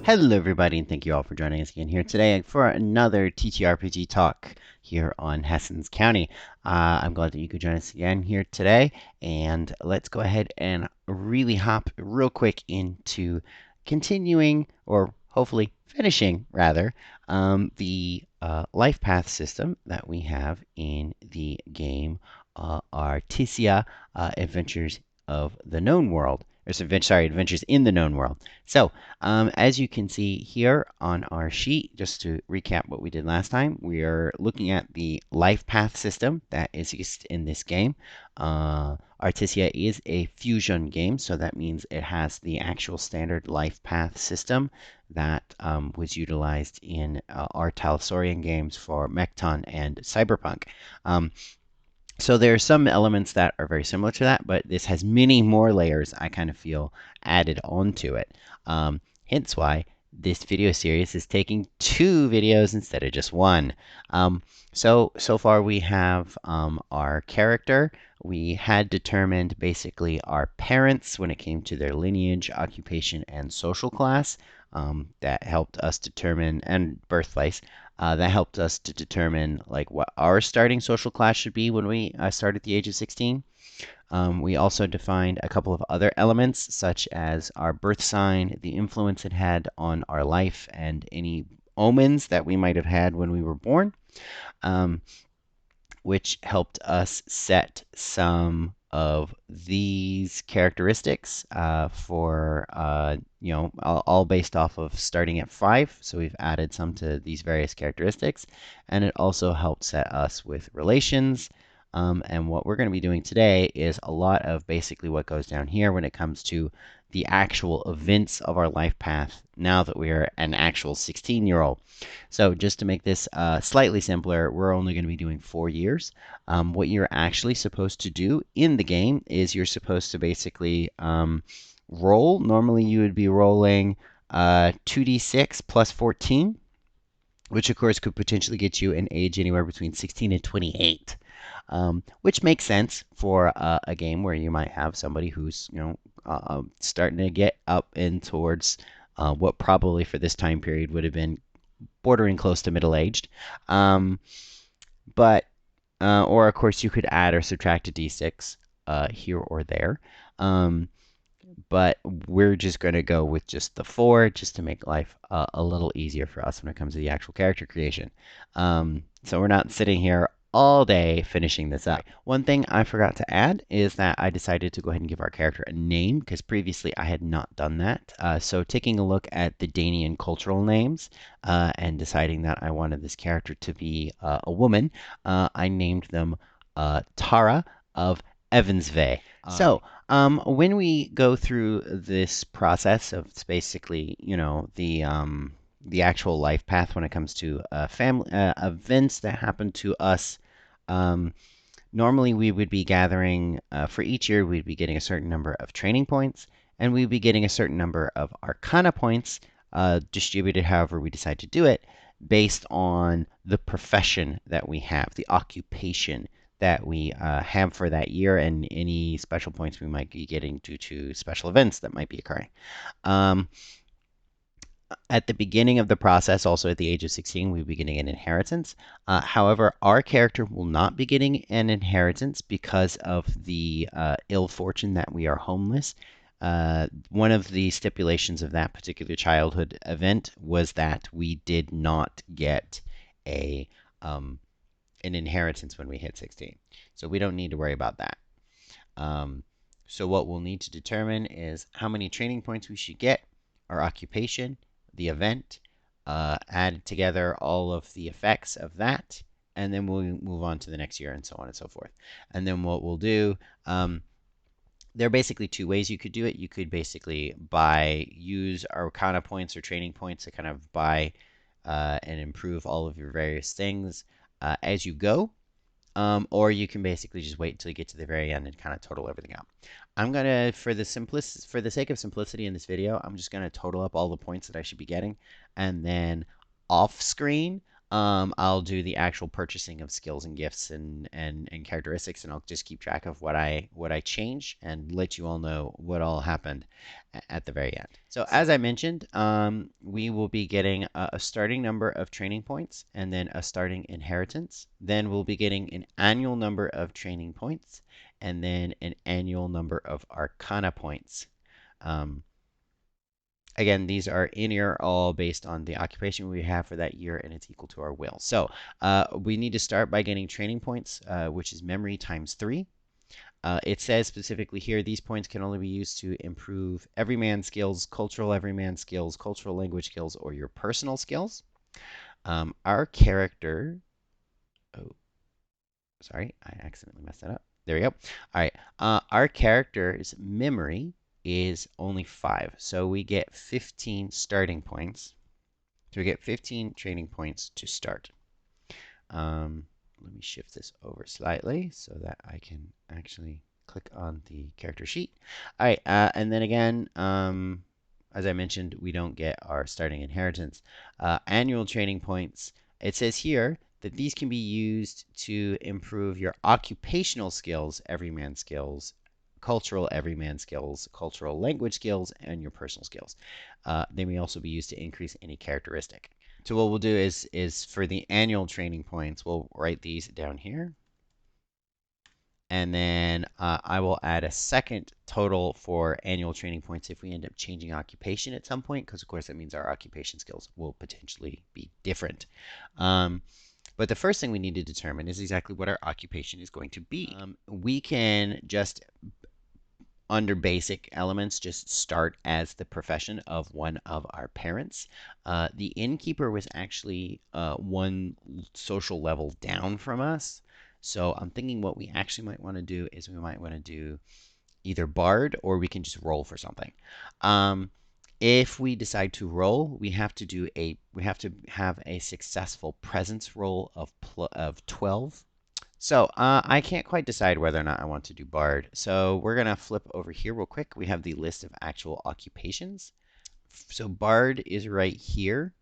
Hello, everybody, and thank you all for joining us again here today for another TTRPG talk here on Hessens County. I'm glad that you could join us again here today, and let's go ahead and really hop real quick into continuing, or hopefully finishing, rather, the Lifepath system that we have in the game Artesia Adventures of the Known World. Adventures in the Known World. So, as you can see here on our sheet, just to recap what we did last time, we are looking at the life path system that is used in this game. Artesia is a fusion game, so that means it has the actual standard life path system that was utilized in our Talsorian games for Mekton and Cyberpunk. So there are some elements that are very similar to that, but this has many more layers, I kind of feel, added onto it. Hence why this video series is taking 2 videos instead of just 1. So far we have our character. We had determined basically our parents when it came to their lineage, occupation, and social class. That helped us determine, and birthplace. That helped us to determine like what our starting social class should be when we start at the age of 16. We also defined a couple of other elements, such as our birth sign, the influence it had on our life, and any omens that we might have had when we were born, which helped us set some of these characteristics for, all based off of starting at 5. So we've added some to these various characteristics, and it also helped set us with relations. And what we're going to be doing today is a lot of basically what goes down here when it comes to the actual events of our life path now that we are an actual 16-year-old. So just to make this slightly simpler, we're only going to be doing 4 years. What you're actually supposed to do in the game is you're supposed to basically roll. Normally you would be rolling 2d6 plus 14, which of course could potentially get you an age anywhere between 16 and 28. Which makes sense for a game where you might have somebody who's starting to get up in towards what probably for this time period would have been bordering close to middle-aged. But or of course you could add or subtract a d6 here or there. But we're just going to go with just the 4 just to make life a little easier for us when it comes to the actual character creation. So we're not sitting here all day finishing this up. One thing I forgot to add is that I decided to go ahead and give our character a name because previously I had not done that. So taking a look at the Danian cultural names and deciding that I wanted this character to be a woman, I named them Tara of Evansvay. When we go through this process of basically, the actual life path when it comes to family events that happen to us. Normally, we would be gathering for each year. We'd be getting a certain number of training points, and we'd be getting a certain number of Arcana points distributed however we decide to do it, based on the profession that we have, the occupation that we have for that year, and any special points we might be getting due to special events that might be occurring. At the beginning of the process, also at the age of 16, we'll be getting an inheritance. However, our character will not be getting an inheritance because of the ill fortune that we are homeless. One of the stipulations of that particular childhood event was that we did not get an inheritance when we hit 16. So we don't need to worry about that. So what we'll need to determine is how many training points we should get, our occupation, the event, add together all of the effects of that, and then we'll move on to the next year and so on and so forth. And then what we'll do, there are basically 2 ways you could do it. You could basically use Arcana points or training points to kind of buy and improve all of your various things as you go. Or you can basically just wait until you get to the very end and kind of total everything out. I'm gonna, for the sake of simplicity in this video, I'm just gonna total up all the points that I should be getting, and then off screen, I'll do the actual purchasing of skills and gifts and characteristics, and I'll just keep track of what I change and let you all know what all happened at the very end. So as I mentioned, we will be getting a starting number of training points and then a starting inheritance. Then we'll be getting an annual number of training points and then an annual number of arcana points. Um, Again, these are in here all based on the occupation we have for that year, and it's equal to our will. So we need to start by getting training points, which is memory times 3. It says specifically here, these points can only be used to improve everyman skills, cultural everyman skills, cultural language skills, or your personal skills. Our character, oh, sorry, I accidentally messed that up. There we go. All right. Our character's memory is only 5. So we get 15 starting points. So we get 15 training points to start. Let me shift this over slightly so that I can actually click on the character sheet. All right. And then again, as I mentioned, we don't get our starting inheritance. Annual training points. It says here that these can be used to improve your occupational skills, everyman skills, cultural everyman skills, cultural language skills, and your personal skills. They may also be used to increase any characteristic. So what we'll do is for the annual training points, we'll write these down here. And then I will add a second total for annual training points if we end up changing occupation at some point, because of course that means our occupation skills will potentially be different. But the first thing we need to determine is exactly what our occupation is going to be. We can just, under basic elements, just start as the profession of one of our parents. The innkeeper was actually one social level down from us. So I'm thinking what we actually might want to do is we might want to do either bard or we can just roll for something. If we decide to roll, we have to have a successful presence roll of 12. So I can't quite decide whether or not I want to do Bard. So we're going to flip over here real quick. We have the list of actual occupations. So Bard is right here.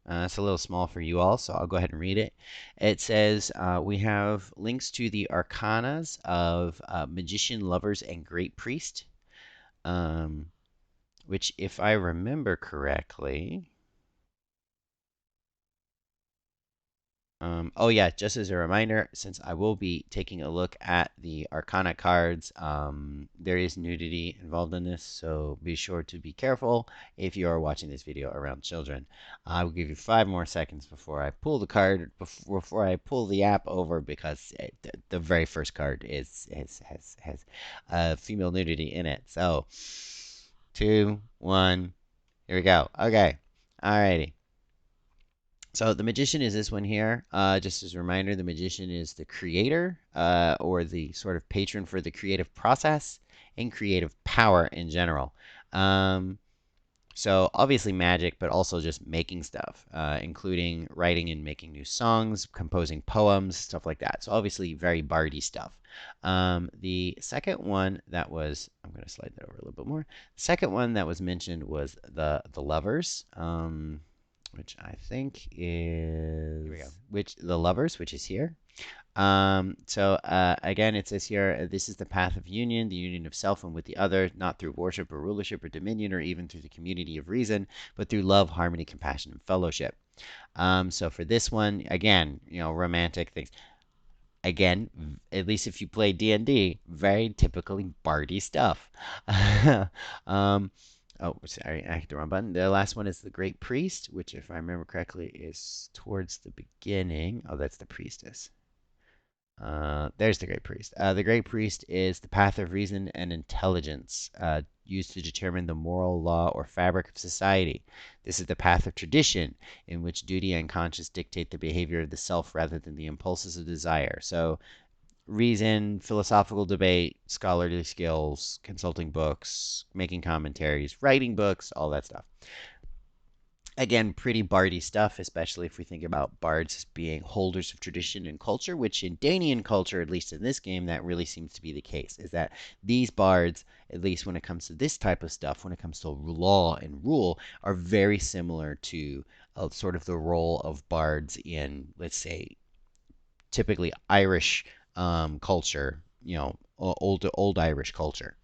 It's a little small for you all, so I'll go ahead and read it. It says we have links to the arcanas of Magician, Lovers, and Great Priest, which, if I remember correctly, oh yeah, just as a reminder, since I will be taking a look at the Arcana cards, there is nudity involved in this, so be sure to be careful if you are watching this video around children. I will give you 5 more seconds before I pull the card, before I pull the app over, because the very first card has female nudity in it. So, 2, 1, here we go. Okay, alrighty. So the magician is this one here. Just as a reminder, the magician is the creator or the sort of patron for the creative process and creative power in general. So obviously magic, but also just making stuff, including writing and making new songs, composing poems, stuff like that. So obviously very bardy stuff. The second one that was, I'm going to slide that over a little bit more. The second one that was mentioned was the lovers. Which I think is, here we go, which the lovers, which is here. So again, it says here, this is the path of union, the union of self and with the other, not through worship or rulership or dominion or even through the community of reason, but through love, harmony, compassion, and fellowship. So for this one, again, romantic things. Again, at least if you play D&D, very typically bardy stuff. Oh, sorry, I hit the wrong button. The last one is the Great Priest, which, if I remember correctly, is towards the beginning. Oh, that's the Priestess. There's the Great Priest. The Great Priest is the path of reason and intelligence used to determine the moral law or fabric of society. This is the path of tradition, in which duty and conscience dictate the behavior of the self rather than the impulses of desire. So reason, philosophical debate, scholarly skills, consulting books, making commentaries, writing books, all that stuff. Again, pretty bardy stuff, especially if we think about bards as being holders of tradition and culture, which in Danian culture, at least in this game, that really seems to be the case, is that these bards, at least when it comes to this type of stuff, when it comes to law and rule, are very similar to sort of the role of bards in, let's say, typically Irish culture, old Irish culture,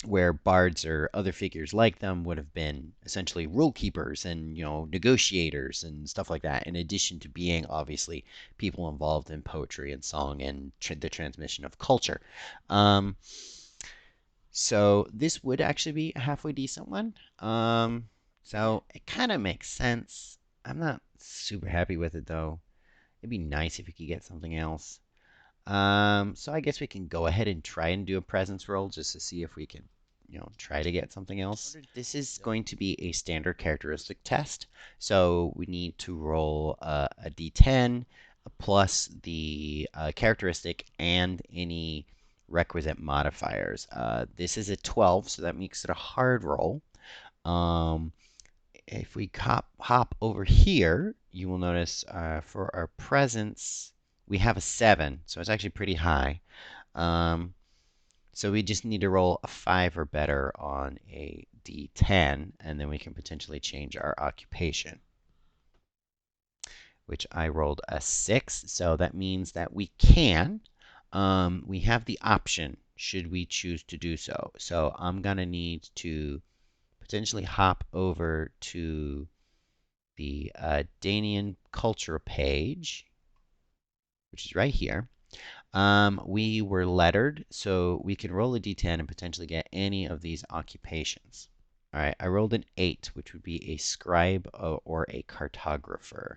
where bards or other figures like them would have been essentially rule keepers and negotiators and stuff like that, in addition to being obviously people involved in poetry and song and the transmission of culture. Um, so this would actually be a halfway decent one. So it kind of makes sense. I'm not super happy with it though. It'd be nice if we could get something else. So I guess we can go ahead and try and do a presence roll just to see if we can, try to get something else. This is going to be a standard characteristic test. So we need to roll a d10 plus the characteristic and any requisite modifiers. This is a 12, so that makes it a hard roll. If we hop over here, you will notice for our presence, we have a 7, so it's actually pretty high. So we just need to roll a 5 or better on a d10, and then we can potentially change our occupation, which I rolled a 6, so that means that we can. We have the option should we choose to do so. So I'm going to need to potentially hop over to the Danian culture page, which is right here. We were lettered, so we can roll a d10 and potentially get any of these occupations. All right, I rolled an 8, which would be a scribe or a cartographer.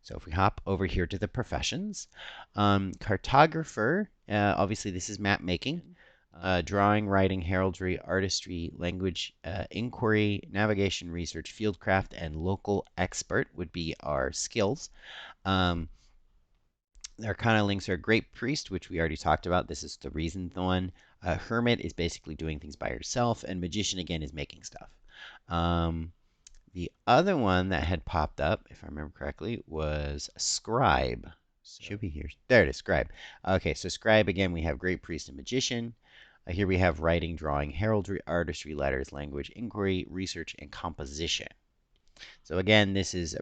So if we hop over here to the professions, cartographer, obviously this is map making. Drawing, writing, heraldry, artistry, language, inquiry, navigation, research, fieldcraft, and local expert would be our skills. Our kind of links are Great Priest, which we already talked about. This is the reason one. Hermit is basically doing things by yourself, and Magician, again, is making stuff. The other one that had popped up, if I remember correctly, was Scribe. Should be here. There it is, Scribe. Okay, so Scribe, again, we have Great Priest and Magician. Here we have writing, drawing, heraldry, artistry, letters, language, inquiry, research, and composition. So again, this is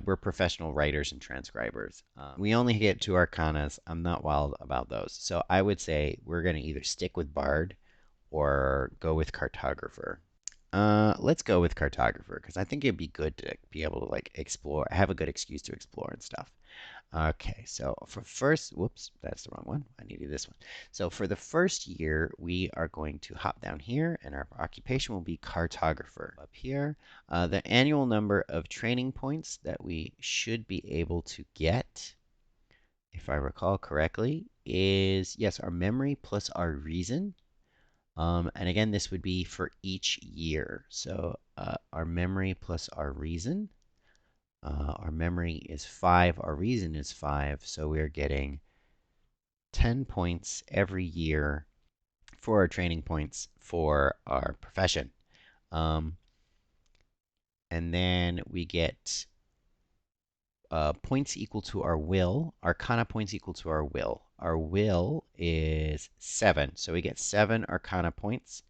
we're professional writers and transcribers. We only get 2 arcanas. I'm not wild about those. So I would say we're going to either stick with Bard or go with Cartographer. Let's go with Cartographer because I think it'd be good to be able to explore, have a good excuse to explore and stuff. Okay, so for first, whoops, that's the wrong one. I needed this one. So for the first year, we are going to hop down here, and our occupation will be cartographer. Up here, the annual number of training points that we should be able to get, if I recall correctly, is, yes, our memory plus our reason. And again, this would be for each year. So our memory plus our reason. Our memory is 5, our reason is 5, so we're getting 10 points every year for our training points for our profession. And then we get points equal to our will, arcana points equal to our will. Our will is 7, so we get 7 arcana points.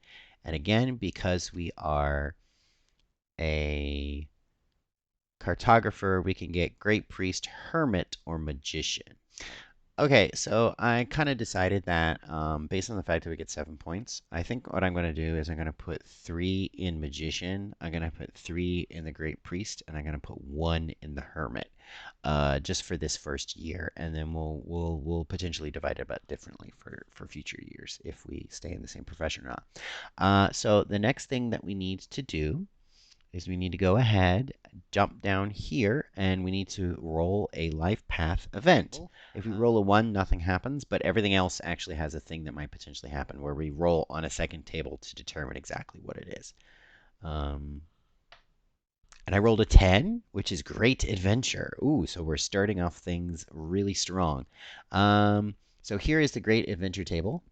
And again, because we are a cartographer, we can get Great Priest, Hermit, or Magician. Okay, so I kind of decided that based on the fact that we get 7 points, I think what I'm going to do is I'm going to put 3 in Magician, I'm going to put 3 in the Great Priest, and I'm going to put 1 in the Hermit, just for this first year, and then we'll potentially divide it about differently for future years if we stay in the same profession or not. So the next thing that we need to do is we need to go ahead, jump down here, and we need to roll a Lifepath event. If we roll a 1, nothing happens, but everything else actually has a thing that might potentially happen where we roll on a second table to determine exactly what it is. And I rolled a 10, which is Great Adventure. Ooh, so we're starting off things really strong. So here is the Great Adventure table.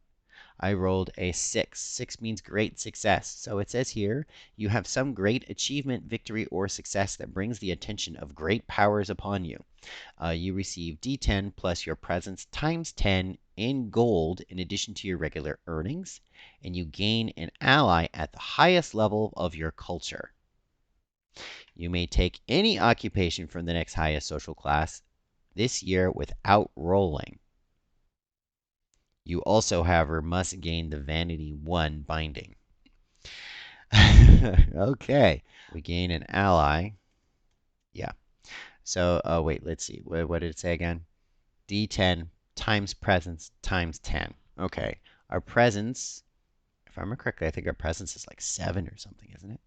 I rolled a 6. 6 means great success. So it says here, you have some great achievement, victory, or success that brings the attention of great powers upon you. You receive D10 plus your presence times 10 in gold in addition to your regular earnings, and you gain an ally at the highest level of your culture. You may take any occupation from the next highest social class this year without rolling. You also, however, must gain the Vanity 1 binding. Okay. We gain an ally. Yeah. So, wait, let's see. What did it say again? D10 times presence times 10. Okay. Our presence, if I remember correctly, I think our presence is like 7 or something, isn't it?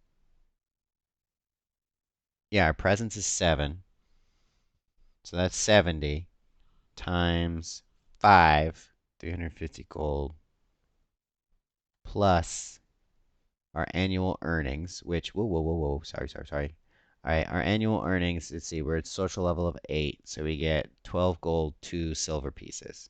Yeah, our presence is 7. So that's 70 times 5, 350 gold, plus our annual earnings, which, whoa, sorry. All right, our annual earnings, let's see, we're at social level of 8, so we get 12 gold, 2 silver pieces.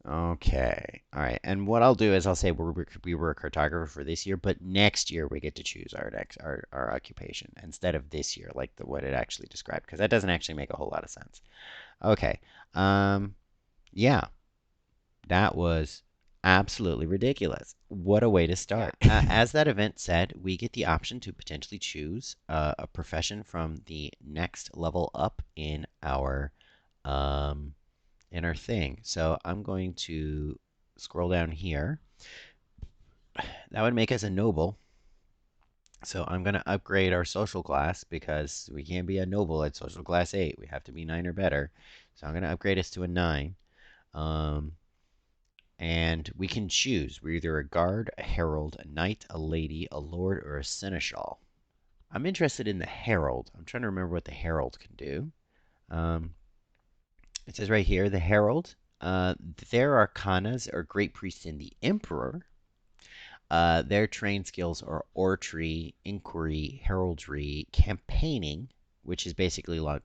Okay, all right, and what I'll do is I'll say we were a cartographer for this year, but next year we get to choose our occupation instead of this year, like what it actually described, because that doesn't actually make a whole lot of sense. Okay, yeah, that was absolutely ridiculous. What a way to start. As that event said, we get the option to potentially choose a profession from the next level up um, in our thing. So I'm going to scroll down here. That would make us a noble. So I'm going to upgrade our social class because we can't be a noble at social class 8. We have to be 9 or better. So I'm going to upgrade us to a 9. Um, And we can choose. We're either a guard, a herald, a knight, a lady, a lord, or a seneschal. I'm interested in the herald. I'm trying to remember what the herald can do. Um, it says right here, the herald. Their arcanas are great priest and the emperor. Their trained skills are oratory, inquiry, heraldry, campaigning, which is basically like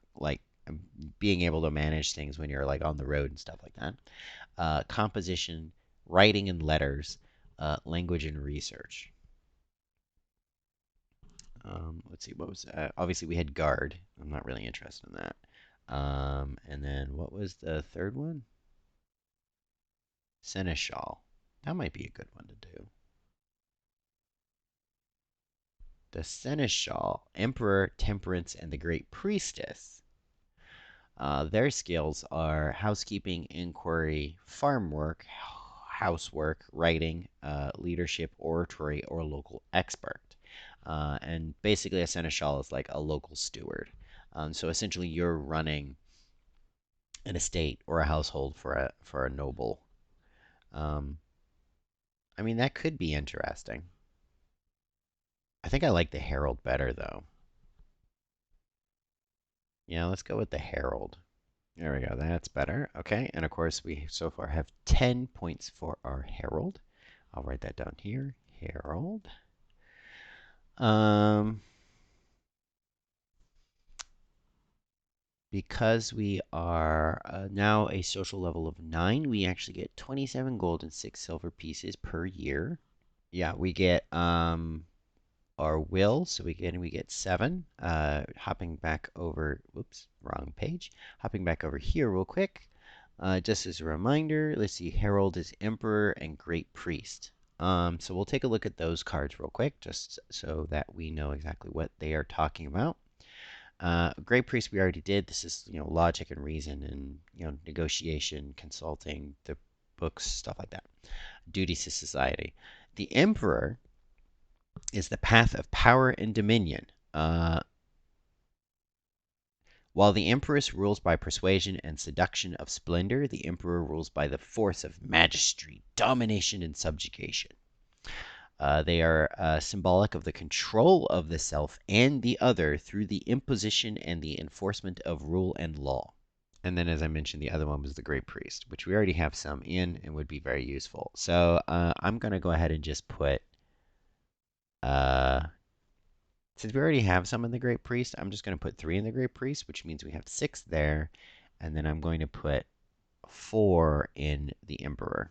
being able to manage things when you're like on the road and stuff like that. Composition, writing and letters, language and research. Let's see, what was that? Obviously, we had guard. I'm not really interested in that. And then what was the third one? Seneschal. That might be a good one to do. The Seneschal, Emperor, Temperance, and the Great Priestess. Their skills are housekeeping, inquiry, farm work, housework, writing, leadership, oratory, or local expert. And basically, a seneschal is like a local steward. So essentially, you're running an estate or a household for a noble. Um, I mean, that could be interesting. I think I like the herald better, though. Yeah, let's go with the herald. There we go. That's better. Okay, and of course, we so far have 10 points for our herald. I'll write that down here. Herald. Um, Because we are now a social level of 9, we actually get 27 gold and 6 silver pieces per year. Yeah, we get our will, so we get 7. Hopping back over, whoops, wrong page. Hopping back over here real quick. Just as a reminder, let's see, Herald is Emperor and Great Priest. So we'll take a look at those cards real quick, just so that we know exactly what they are talking about. Great Priest we already did. This is, logic and reason and, negotiation, consulting, the books, stuff like that. Duties to society. The Emperor is the path of power and dominion. While the Empress rules by persuasion and seduction of splendor, the Emperor rules by the force of mastery, domination, and subjugation. They are symbolic of the control of the self and the other through the imposition and the enforcement of rule and law. And then, as I mentioned, the other one was the Great Priest, which we already have some in and would be very useful. So I'm going to go ahead and just put, uh, since we already have some in the Great Priest, I'm just going to put 3 in the Great Priest, which means we have 6 there. And then I'm going to put 4 in the Emperor.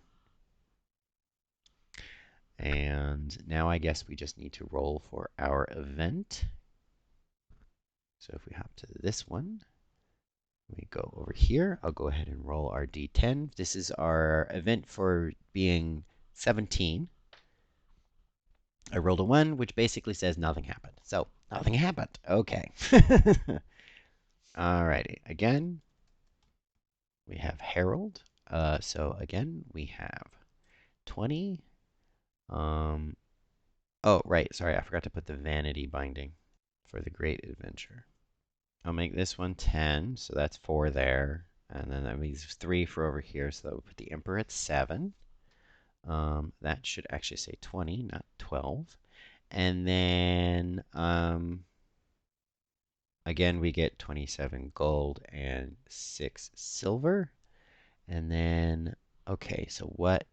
And now I guess we just need to roll for our event. So if we hop to this one, we go over here. I'll go ahead and roll our D10. This is our event for being 17. I rolled a 1, which basically says nothing happened. So nothing happened. Okay. Alrighty. Again, we have Herald. So again, we have 20. Oh, right. Sorry, I forgot to put the vanity binding for the Great Adventure. I'll make this one 10, so that's 4 there. And then that means 3 for over here, so that would put the Emperor at 7. That should actually say 20, not 12. And then, again, we get 27 gold and 6 silver. And then, okay, so what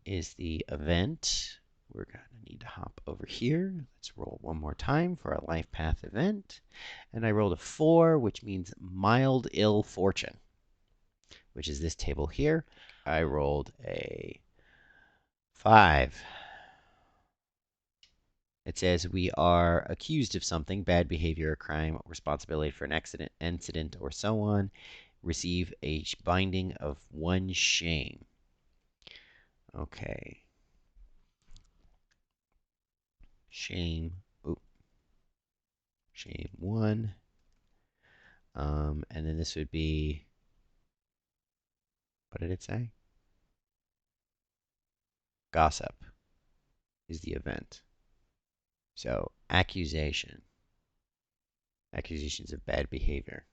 is the event? We're going to need to hop over here. Let's roll one more time for our Lifepath event. And I rolled a 4, which means mild ill fortune, which is this table here. I rolled a 5. It says we are accused of something, bad behavior, a crime, responsibility for an accident, incident, or so on. Receive a binding of 1 shame. Okay. Shame. Oop. Shame 1. And then this would be, what did it say? Gossip is the event. So accusation. Accusations of bad behavior.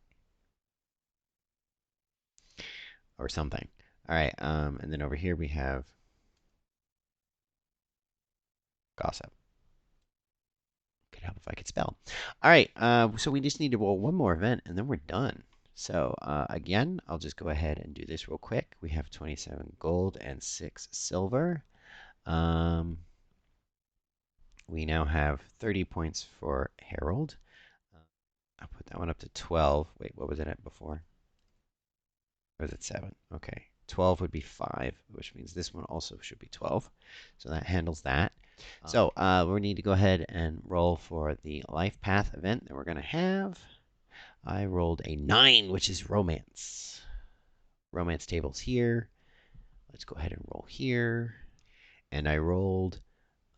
Or something. All right. And then over here we have gossip. Could help if I could spell. All right. So we just need to roll one more event and then we're done. So again, I'll just go ahead and do this real quick. We have 27 gold and 6 silver. We now have 30 points for Herald. I'll put that one up to 12. Wait, what was it at before? Or was it 7? Okay. 12 would be 5, which means this one also should be 12. So that handles that. So we need to go ahead and roll for the Lifepath event that we're going to have. I rolled a 9, which is romance. Romance table's here. Let's go ahead and roll here. And I rolled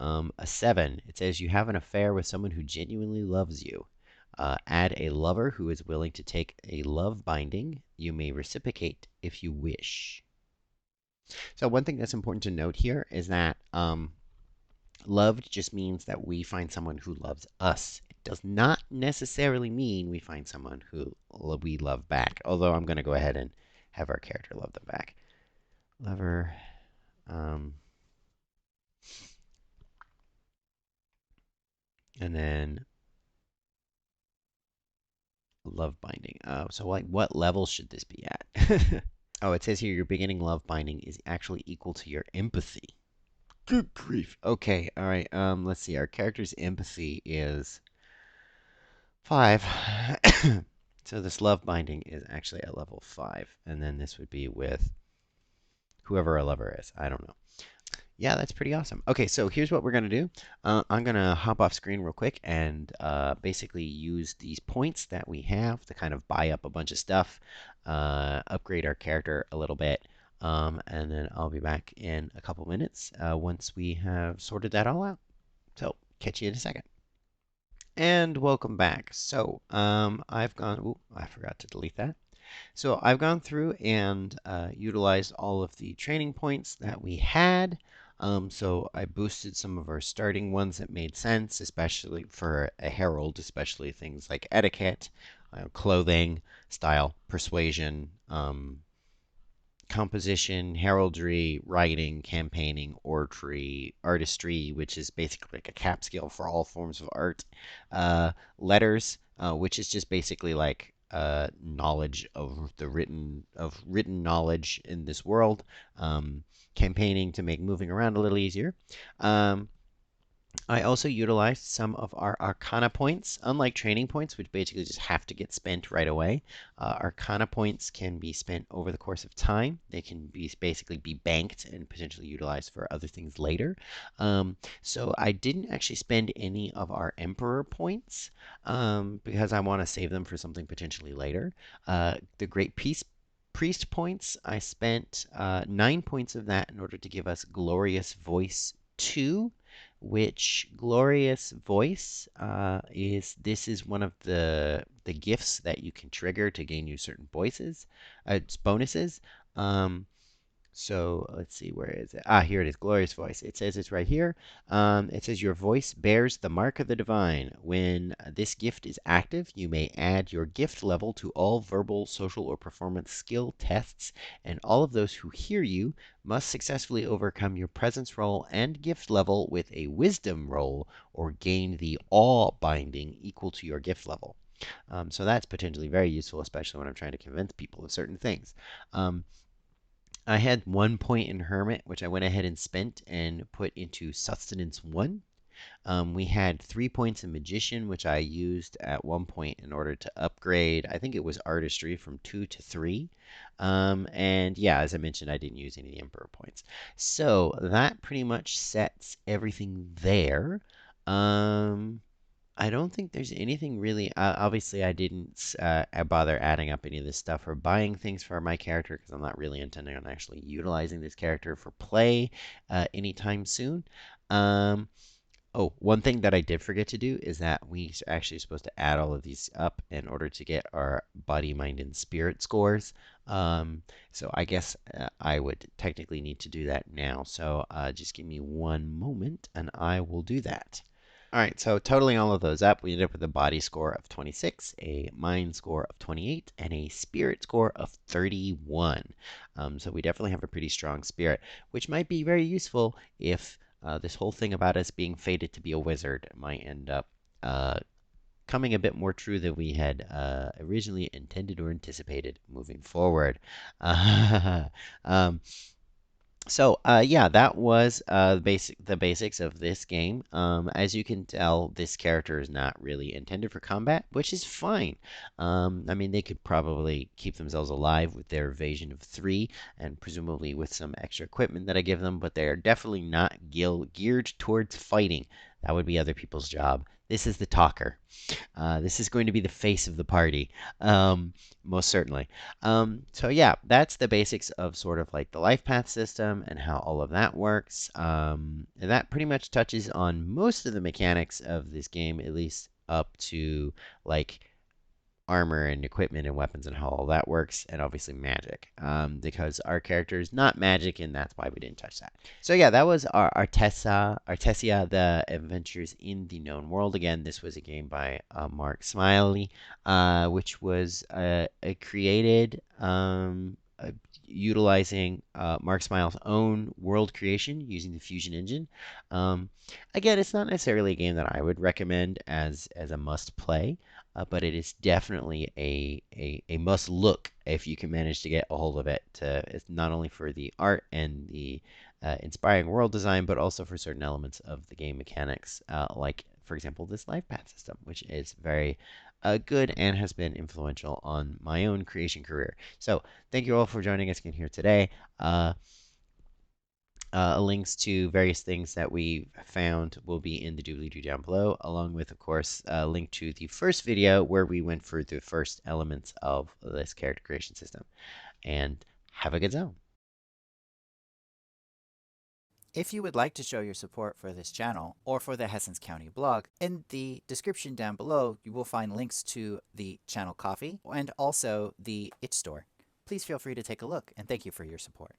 a 7. It says you have an affair with someone who genuinely loves you. Add a lover who is willing to take a love binding. You may reciprocate if you wish. So one thing that's important to note here is that loved just means that we find someone who loves us. It does not necessarily mean we find someone who we love back, although I'm going to go ahead and have our character love them back. Lover. And then love binding. So like what level should this be at? Oh, it says here your beginning love binding is actually equal to your empathy. Good grief. Okay, all right. Let's see. Our character's empathy is 5. So this love binding is actually at level 5, and then this would be with whoever our lover is. I don't know. Yeah, that's pretty awesome. Okay, so here's what we're going to do. I'm going to hop off screen real quick and basically use these points that we have to kind of buy up a bunch of stuff, upgrade our character a little bit, and then I'll be back in a couple minutes once we have sorted that all out. So, catch you in a second. And welcome back. So, I've gone, ooh, I forgot to delete that. So I've gone through and utilized all of the training points that we had. So I boosted some of our starting ones that made sense, especially for a herald, especially things like etiquette, clothing, style, persuasion, composition, heraldry, writing, campaigning, oratory, artistry, which is basically like a cap skill for all forms of art, letters, which is just basically like knowledge of written knowledge in this world, campaigning to make moving around a little easier. I also utilized some of our Arcana points, unlike training points, which basically just have to get spent right away. Arcana points can be spent over the course of time. They can be basically be banked and potentially utilized for other things later. So I didn't actually spend any of our Emperor points because I want to save them for something potentially later. The Great Priest points, I spent 9 points of that in order to give us Glorious Voice 2. which glorious voice this is one of the gifts that you can trigger to gain you certain voices, bonuses. Um, so let's see, where is it? Ah, here it is, Glorious Voice. It says it's right here. It says your voice bears the mark of the divine. When this gift is active, you may add your gift level to all verbal, social, or performance skill tests, and all of those who hear you must successfully overcome your presence roll and gift level with a wisdom roll or gain the awe binding equal to your gift level. So that's potentially very useful, especially when I'm trying to convince people of certain things. Um, I had 1 point in Hermit, which I went ahead and spent and put into Sustenance 1. We had 3 points in Magician, which I used at 1 point in order to upgrade. I think it was Artistry from 2 to 3. And yeah, as I mentioned, I didn't use any of the Emperor points. So that pretty much sets everything there. Um, I don't think there's anything really. Obviously, I didn't bother adding up any of this stuff or buying things for my character because I'm not really intending on actually utilizing this character for play anytime soon. Um, oh, one thing that I did forget to do is that we actually supposed to add all of these up in order to get our body, mind, and spirit scores. So I guess I would technically need to do that now. So just give me one moment and I will do that. All right, so totaling all of those up, we ended up with a body score of 26, a mind score of 28, and a spirit score of 31. So we definitely have a pretty strong spirit, which might be very useful if this whole thing about us being fated to be a wizard might end up coming a bit more true than we had originally intended or anticipated moving forward. um, so yeah, that was the basics of this game. As you can tell, this character is not really intended for combat, which is fine. I mean, they could probably keep themselves alive with their evasion of 3, and presumably with some extra equipment that I give them, but they are definitely not geared towards fighting. That would be other people's job. This is the talker. This is going to be the face of the party, most certainly. So yeah, that's the basics of sort of like the life path system and how all of that works. And that pretty much touches on most of the mechanics of this game, at least up to like armor and equipment and weapons and how all that works, and obviously magic, because our character is not magic, and that's why we didn't touch that. So yeah, that was our Artesia, the Adventures in the Known World. Again, this was a game by Mark Smylie, which was created utilizing Mark Smiley's own world creation using the Fusion engine. Um, Again, it's not necessarily a game that I would recommend as a must play, but it is definitely a must look if you can manage to get a hold of it. It's not only for the art and the inspiring world design, but also for certain elements of the game mechanics, like, for example, this life path system, which is very good and has been influential on my own creation career. So, thank you all for joining us again here today. Links to various things that we found will be in the doobly-doo down below, along with, of course, a link to the first video where we went through the first elements of this character creation system. And have a good zone. If you would like to show your support for this channel or for the Hessens County blog, in the description down below you will find links to the channel coffee and also the itch store. Please feel free to take a look, and thank you for your support.